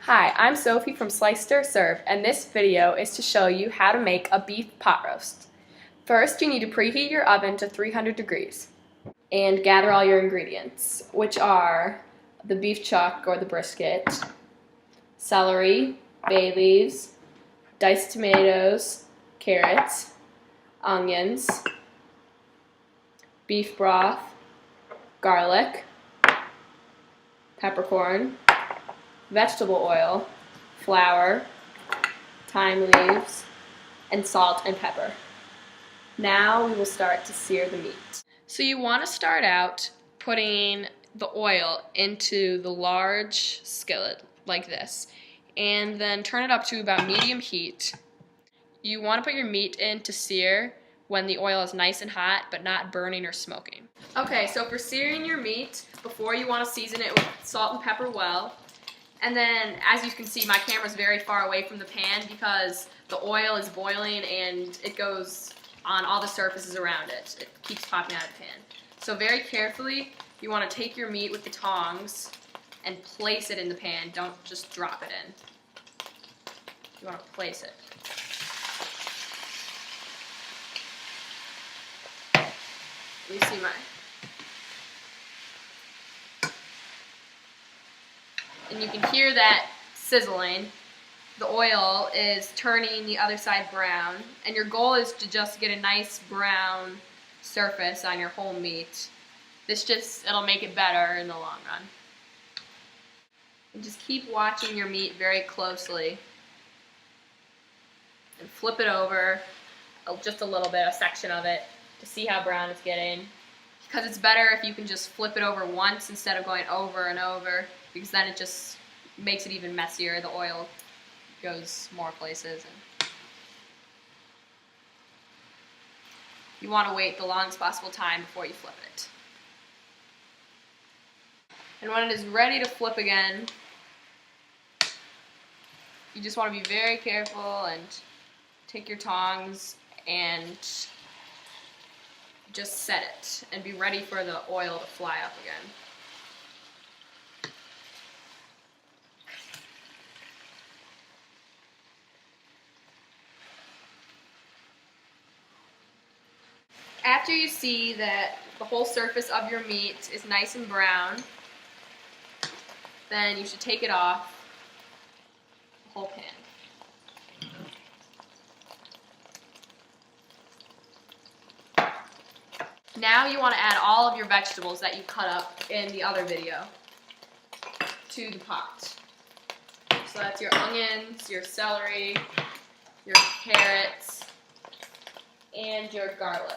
Hi, I'm Sophie from Slice Stir Serve, and this video is to show you how to make a beef pot roast. First, you need to preheat your oven to 300 degrees and gather all your ingredients, which are the beef chuck or the brisket, celery, bay leaves, diced tomatoes, carrots, onions, beef broth, garlic, peppercorn, vegetable oil, flour, thyme leaves, and salt and pepper. Now we will start to sear the meat. So you want to start out putting the oil into the large skillet like this, and then turn it up to about medium heat. You want to put your meat in to sear when the oil is nice and hot but not burning or smoking. Okay, so for searing your meat, before you want to season it with salt and pepper well. And then, as you can see, my camera's very far away from the pan because the oil is boiling and it goes on all the surfaces around it. It keeps popping out of the pan. So very carefully, you want to take your meat with the tongs and place it in the pan. Don't just drop it in. You want to place it. Let me see mine. And you can hear that sizzling. The oil is turning the other side brown, and your goal is to just get a nice brown surface on your whole meat. It'll make it better in the long run. And just keep watching your meat very closely. And flip it over just a little bit, a section of it, to see how brown it's getting. Because it's better if you can just flip it over once instead of going over and over, because then it just makes it even messier. The oil goes more places. And you want to wait the longest possible time before you flip it. And when it is ready to flip again, you just want to be very careful and take your tongs and just set it and be ready for the oil to fly up again. After you see that the whole surface of your meat is nice and brown, then you should take it off the whole pan. Now you want to add all of your vegetables that you cut up in the other video to the pot. So that's your onions, your celery, your carrots, and your garlic.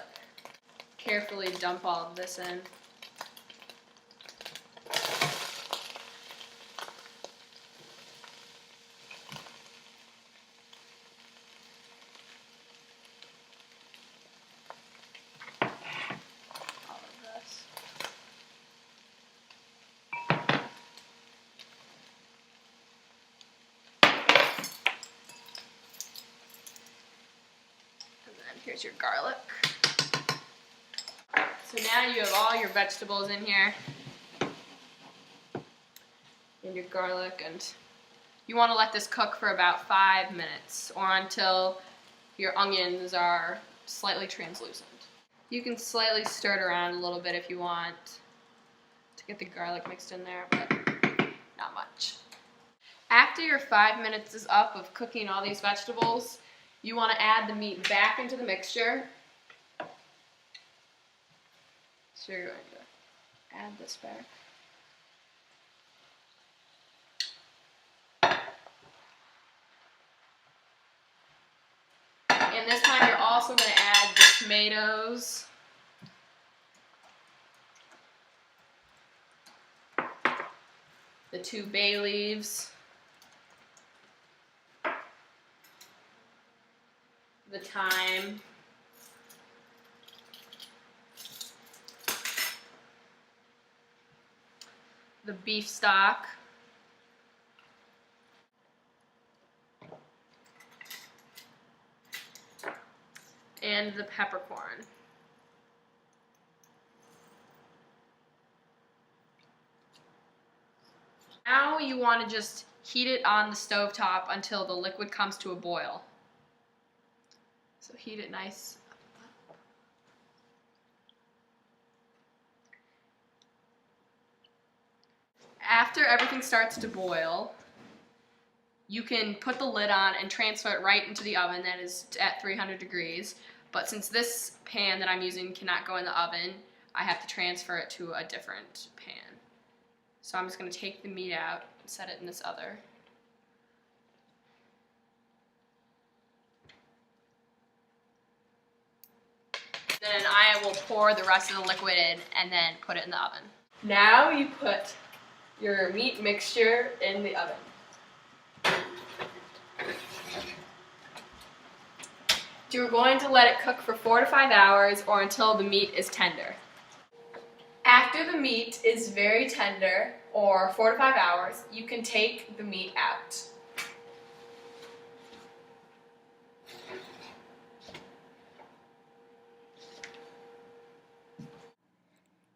Carefully dump all of this in. Here's your garlic. So now you have all your vegetables in here and your garlic, and you want to let this cook for about 5 minutes or until your onions are slightly translucent. You can slightly stir it around a little bit if you want to get the garlic mixed in there, but not much. After your 5 minutes is up of cooking all these vegetables, you want to add the meat back into the mixture. So you're going to add this back. And this time you're also going to add the tomatoes. The 2 bay leaves. The thyme. The beef stock. And the peppercorn. Now you want to just heat it on the stove top until the liquid comes to a boil. So heat it nice. After everything starts to boil, you can put the lid on and transfer it right into the oven that is at 300 degrees. But since this pan that I'm using cannot go in the oven, I have to transfer it to a different pan. So I'm just going to take the meat out and set it in this other. Then I will pour the rest of the liquid in and then put it in the oven. Now you put your meat mixture in the oven. You're going to let it cook for 4 to 5 hours or until the meat is tender. After the meat is very tender, or 4 to 5 hours, you can take the meat out.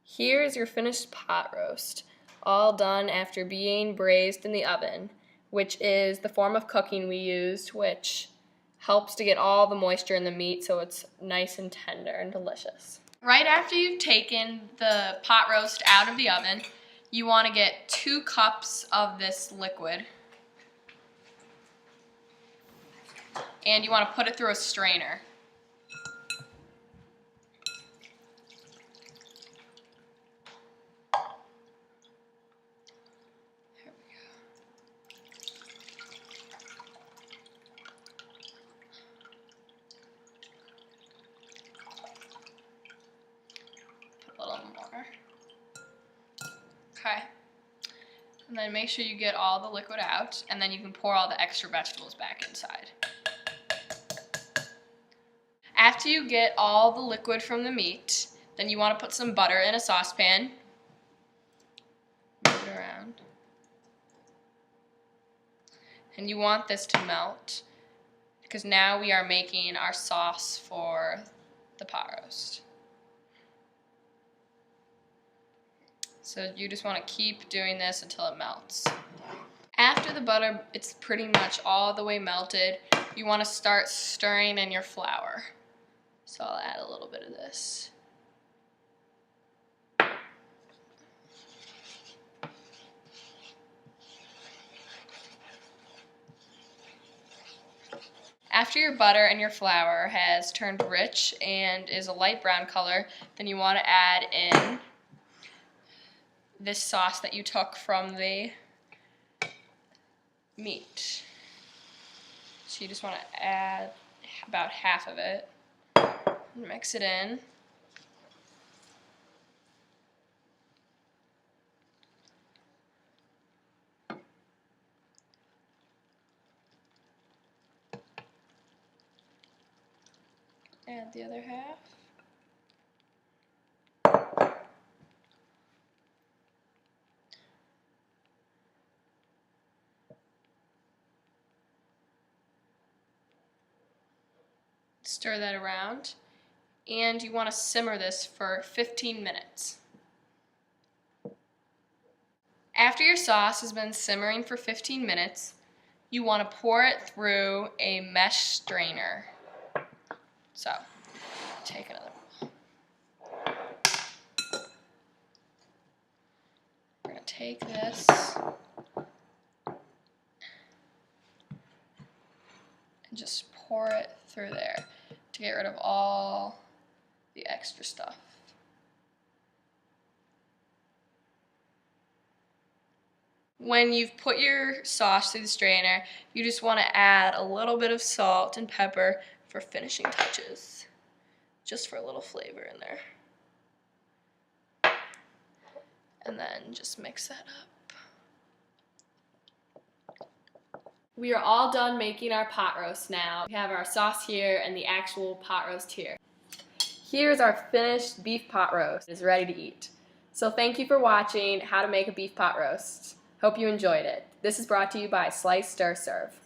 Here is your finished pot roast, all done after being braised in the oven, which is the form of cooking we used, which helps to get all the moisture in the meat so it's nice and tender and delicious. Right after you've taken the pot roast out of the oven, you want to get 2 cups of this liquid, and you want to put it through a strainer. Okay, and then make sure you get all the liquid out, and then you can pour all the extra vegetables back inside. After you get all the liquid from the meat, then you want to put some butter in a saucepan. Move it around. And you want this to melt, because now we are making our sauce for the pot roast. So you just want to keep doing this until it melts. After the butter, it's pretty much all the way melted, you want to start stirring in your flour. So I'll add a little bit of this. After your butter and your flour has turned rich and is a light brown color, then you want to add in this sauce that you took from the meat. So you just want to add about half of it, mix it in. Add the other half. Stir that around, and you want to simmer this for 15 minutes. After your sauce has been simmering for 15 minutes, you want to pour it through a mesh strainer. So, take another one. We're going to take this and just pour it through there to get rid of all the extra stuff. When you've put your sauce through the strainer, you just want to add a little bit of salt and pepper for finishing touches, just for a little flavor in there. And then just mix that up. We are all done making our pot roast now. We have our sauce here and the actual pot roast here. Here's our finished beef pot roast. It's ready to eat. So thank you for watching how to make a beef pot roast. Hope you enjoyed it. This is brought to you by Slice Stir Serve.